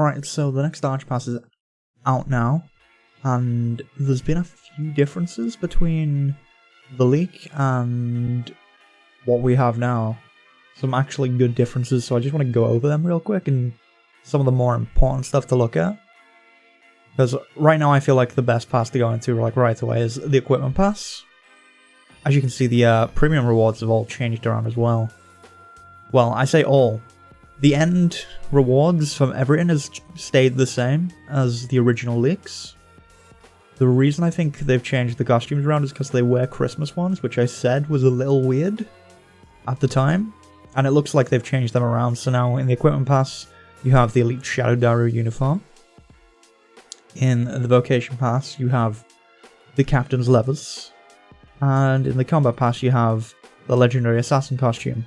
Alright, so the next Archepass is out now, and there's been a few differences between the leak and what we have now. Some actually good differences, so I just want to go over them real quick and some of the more important stuff to look at. Because right now I feel like the best pass to go into right away is the equipment pass. As you can see, the premium rewards have all changed around as well. Well, I say all. The end rewards from everything has stayed the same as the original leaks. The reason I think they've changed the costumes around is because they wear Christmas ones, which I said was a little weird at the time. And it looks like they've changed them around, so now in the equipment pass, you have the Elite Shadow Dario uniform. In the Vocation Pass, you have the Captain's Levers. And in the Combat Pass, you have the Legendary Assassin costume.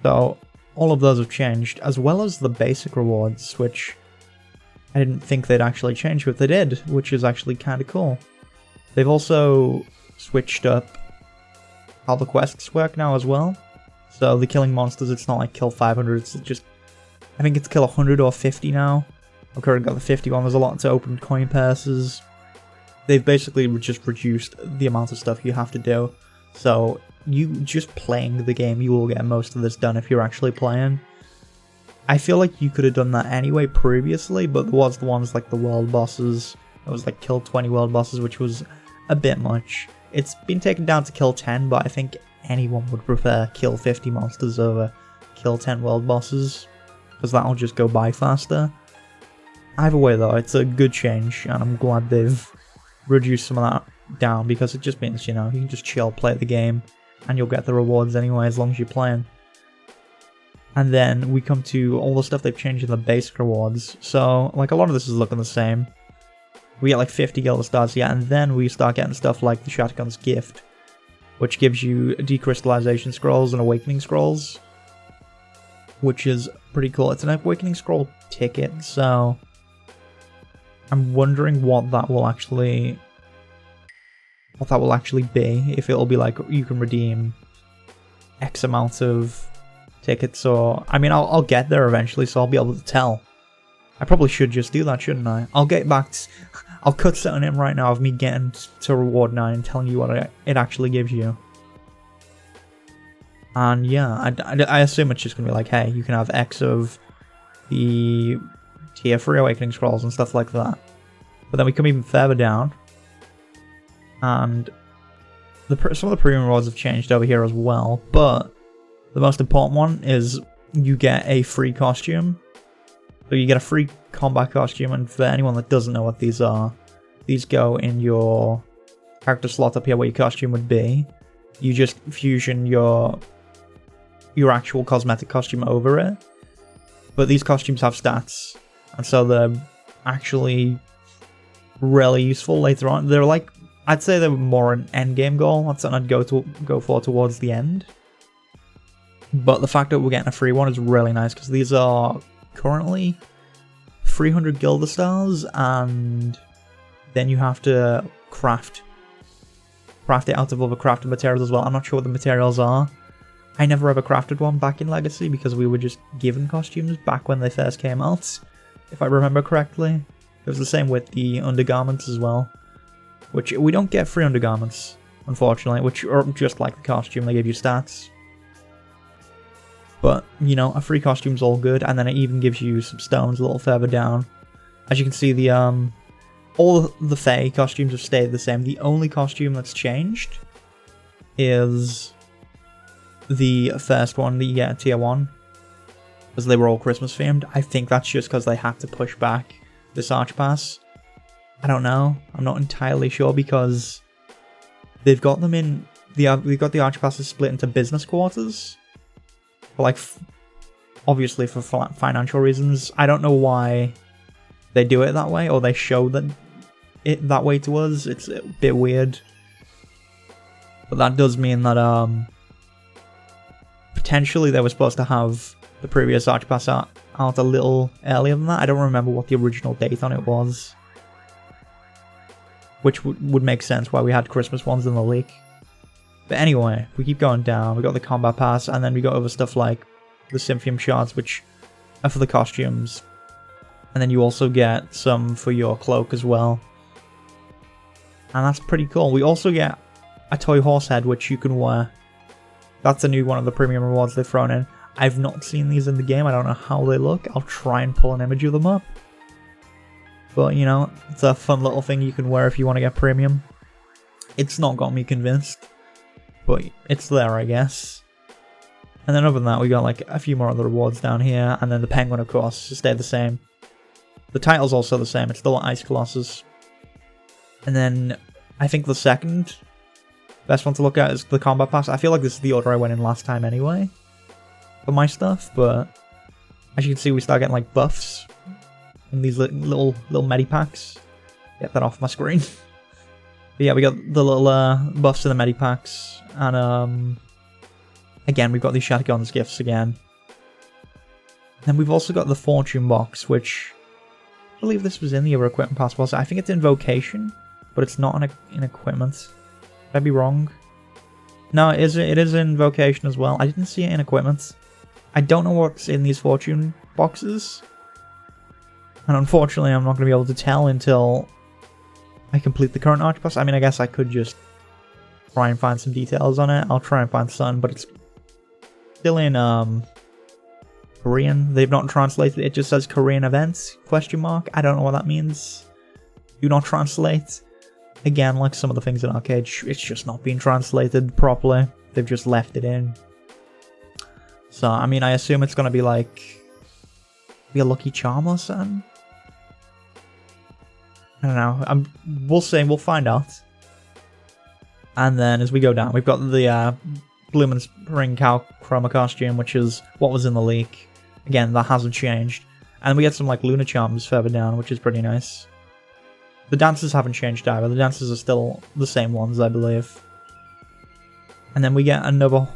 So, all of those have changed, as well as the basic rewards, which I didn't think they'd actually change, but they did, which is actually kind of cool. They've also switched up how the quests work now as well. So the killing monsters, it's not like kill 500, it's just, I think it's kill 100 or 50 now. I've currently got the 50 one, there's a lot to open coin purses. They've basically just reduced the amount of stuff you have to do. So you just playing the game, you will get most of this done if you're actually playing. I feel like you could have done that anyway previously, but there was the ones like the world bosses. It was like kill 20 world bosses, which was a bit much. It's been taken down to kill 10, but I think anyone would prefer kill 50 monsters over kill 10 world bosses, because that'll just go by faster. Either way though, it's a good change, and I'm glad they've reduced some of that down, because it just means, you know, you can just chill, play the game, and you'll get the rewards anyway as long as you're playing. And then we come to all the stuff they've changed in the basic rewards. So, like, a lot of this is looking the same. We get like 50 Gilda stars, yeah, and then we start getting stuff like the Shotgun's Gift, which gives you decrystallization scrolls and awakening scrolls, which is pretty cool. It's an awakening scroll ticket, so I'm wondering what that will actually be. If it'll be like you can redeem X amount of tickets, or I mean, I'll get there eventually, so I'll be able to tell. I probably should just do that, shouldn't I? I'll get back to, I'll cut something in right now of me getting to reward 9 and telling you what it actually gives you. And yeah, I assume it's just gonna be like, hey, you can have X of the tier 3 awakening scrolls and stuff like that. But then we come even further down, and some of the premium rewards have changed over here as well, but the most important one is you get a free costume. So you get a free combat costume, and for anyone that doesn't know what these are, these go in your character slot up here where your costume would be. You just fusion your actual cosmetic costume over it. But these costumes have stats, and so they're actually really useful later on. They're like, I'd say they're more an end game goal. That's something I'd go for towards the end. But the fact that we're getting a free one is really nice, because these are currently 300 Gilda stars, and then you have to craft it out of other crafted materials as well. I'm not sure what the materials are. I never ever crafted one back in Legacy, because we were just given costumes back when they first came out, if I remember correctly. It was the same with the undergarments as well, which we don't get free undergarments, unfortunately, which are just like the costume, they give you stats. But, you know, a free costume's all good, and then it even gives you some stones a little further down. As you can see, the all the Fae costumes have stayed the same. The only costume that's changed is the first one, the tier 1, because they were all Christmas themed. I think that's just because they had to push back this Archepass. I don't know. I'm not entirely sure, because they've got them in we've got the Archepasses split into business quarters. Like, obviously for financial reasons. I don't know why they do it that way, or they show it that way to us. It's a bit weird. But that does mean that potentially they were supposed to have the previous Archepass out a little earlier than that. I don't remember what the original date on it was, which would make sense why we had Christmas ones in the leak. But anyway, we keep going down. We got the Combat Pass, and then we got other stuff like the Symphium Shards, which are for the costumes. And then you also get some for your cloak as well. And that's pretty cool. We also get a toy horse head, which you can wear. That's a new one of the premium rewards they've thrown in. I've not seen these in the game. I don't know how they look. I'll try and pull an image of them up. But, you know, it's a fun little thing you can wear if you want to get premium. It's not got me convinced. But it's there, I guess. And then other than that, we got like a few more other rewards down here. And then the penguin, of course, stayed the same. The title's also the same. It's still Ice Colossus. And then I think the second best one to look at is the combat pass. I feel like this is the order I went in last time anyway for my stuff, but as you can see, we start getting like buffs in these little medipacks. Get that off my screen. But yeah, we got the little buffs in the medipacks, and again, we've got these Shotguns gifts again. Then we've also got the Fortune Box, which I believe this was in the other equipment pass. Was I think it's in Vocation, but it's not in equipment. Could I be wrong? No, it is in Vocation as well. I didn't see it in equipment. I don't know what's in these Fortune boxes. And unfortunately, I'm not going to be able to tell until I complete the current Archepass. I mean, I guess I could just try and find some details on it. I'll try and find some, but it's still in Korean. They've not translated it. It just says Korean events, question mark. I don't know what that means. Do not translate. Again, like some of the things in Archeage, it's just not being translated properly. They've just left it in. So, I mean, I assume it's going to be like a lucky charm or something. I don't know. We'll see. We'll find out. And then as we go down, we've got the Bloom and Spring Cow Chroma costume, which is what was in the leak. Again, that hasn't changed. And we get some like Lunar Charms further down, which is pretty nice. The dances haven't changed either. The dances are still the same ones, I believe. And then we get another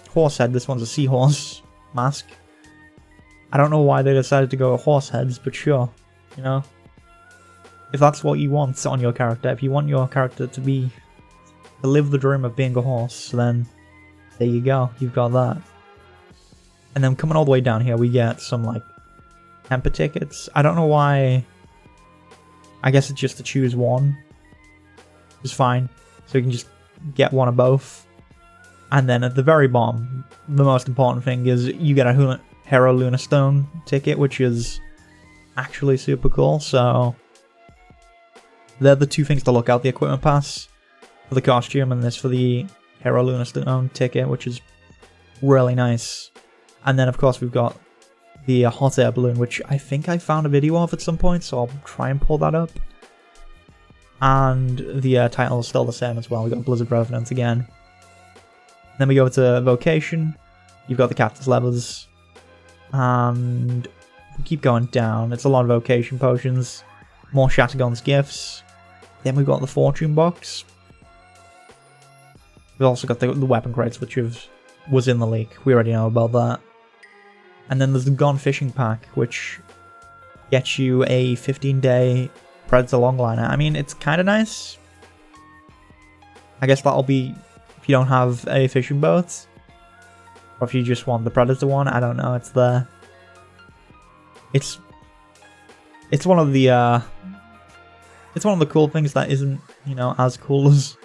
horse head. This one's a seahorse mask. I don't know why they decided to go with horse heads, but sure. You know? If that's what you want on your character, if you want your character to live the dream of being a horse, then there you go. You've got that. And then coming all the way down here, we get some, like, temper tickets. I don't know why. I guess it's just to choose one. It's fine. So you can just get one of both. And then at the very bottom, the most important thing is you get a Hero Lunar Stone ticket, which is actually super cool. So they're the two things to look out. The equipment pass for the costume and this for the Hero Lunar Stone ticket, which is really nice. And then of course we've got the hot air balloon, which I think I found a video of at some point, so I'll try and pull that up. And the title is still the same as well. We got Blizzard Revenant again. Then we go to Vocation. You've got the Captain's Levers. And we keep going down. It's a lot of Vocation potions. More Shattergun's gifts. Then we've got the Fortune Box. We've also got the weapon crates, which was in the leak. We already know about that. And then there's the Gone Fishing Pack, which gets you a 15-day Predator Longliner. I mean, it's kind of nice. I guess that'll be if you don't have a fishing boat. Or if you just want the Predator one. I don't know, it's there. It's one of the cool things that isn't, you know, as cool as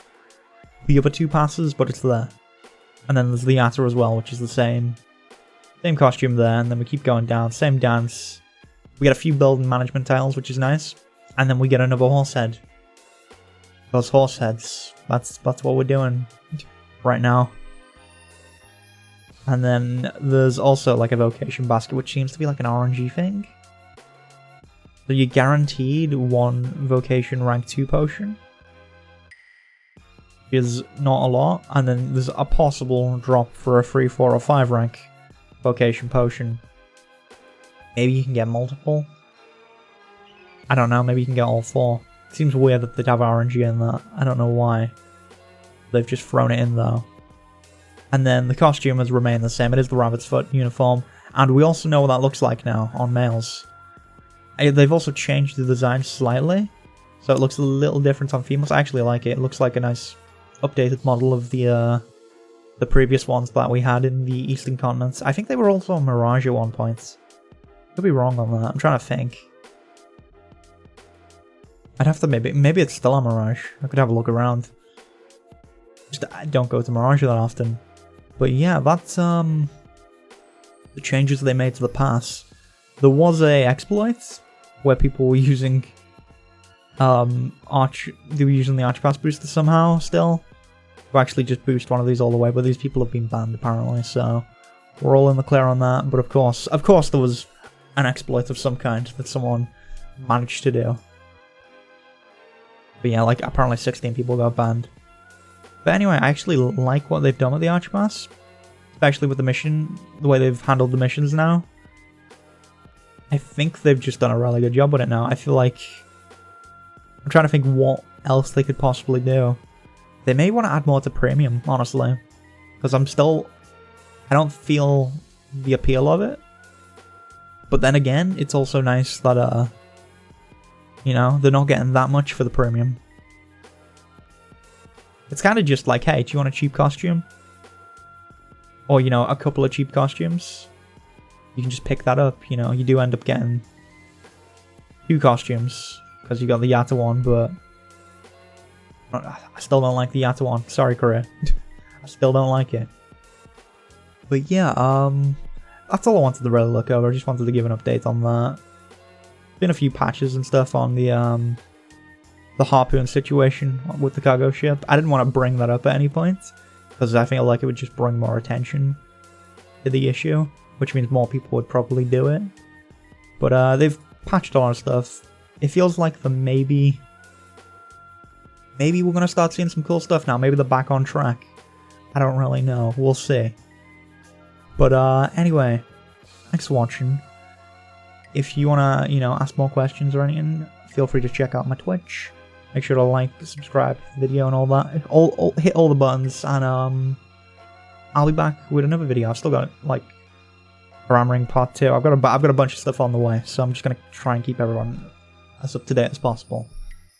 the other two passes, but it's there. And then there's the Yatta as well, which is the same costume there, and then we keep going down, same dance. We get a few build and management tiles, which is nice, and then we get another horse head. Those horse heads, that's what we're doing right now. And then there's also like a Vocation basket, which seems to be like an RNG thing. So you're guaranteed one Vocation rank 2 potion. Is not a lot, and then there's a possible drop for a 3, 4, or 5 rank Vocation potion. Maybe you can get multiple. I don't know, maybe you can get all 4. It seems weird that they'd have RNG in that. I don't know why. They've just thrown it in though. And then the costume has remained the same. It is the Rabbit's Foot uniform. And we also know what that looks like now on males. They've also changed the design slightly. So it looks a little different on females. I actually like it. It looks like a nice updated model of the previous ones that we had in the Eastern continents. I think they were also on Mirage at one point. Could be wrong on that. I'm trying to think. I'd have to maybe it's still on Mirage. I could have a look around. Just I don't go to Mirage that often. But yeah, that's the changes they made to the pass. There was a exploit where people were using they were using the Archepass booster somehow still. To actually just boost one of these all the way, but these people have been banned apparently, so we're all in the clear on that. But of course there was an exploit of some kind that someone managed to do. But yeah, like apparently 16 people got banned. But anyway, I actually like what they've done with the Archepass, especially with the mission, the way they've handled the missions now. I think they've just done a really good job with it now. I feel like I'm trying to think what else they could possibly do. They may want to add more to premium, honestly, because I don't feel the appeal of it. But then again, it's also nice that you know, they're not getting that much for the premium. It's kind of just like, hey, do you want a cheap costume? Or, you know, a couple of cheap costumes? You can just pick that up, you know, you do end up getting 2 costumes, because you got the Yatta one, but I still don't like the Yatta one. Sorry, Korea. I still don't like it. But yeah, that's all I wanted to really look over. I just wanted to give an update on that. Been a few patches and stuff on the harpoon situation with the cargo ship. I didn't want to bring that up at any point, because I feel like it would just bring more attention to the issue, which means more people would probably do it. But they've patched a lot of stuff. It feels like maybe we're going to start seeing some cool stuff now. Maybe they're back on track. I don't really know. We'll see. But anyway, thanks for watching. If you want to, you know, ask more questions or anything, feel free to check out my Twitch. Make sure to like, subscribe to the video and all that. Hit all the buttons, and I'll be back with another video. I've still got, like, Hammering Part 2. I've got a bunch of stuff on the way, so I'm just going to try and keep everyone as up to date as possible.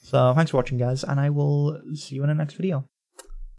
So thanks for watching, guys, and I will see you in the next video.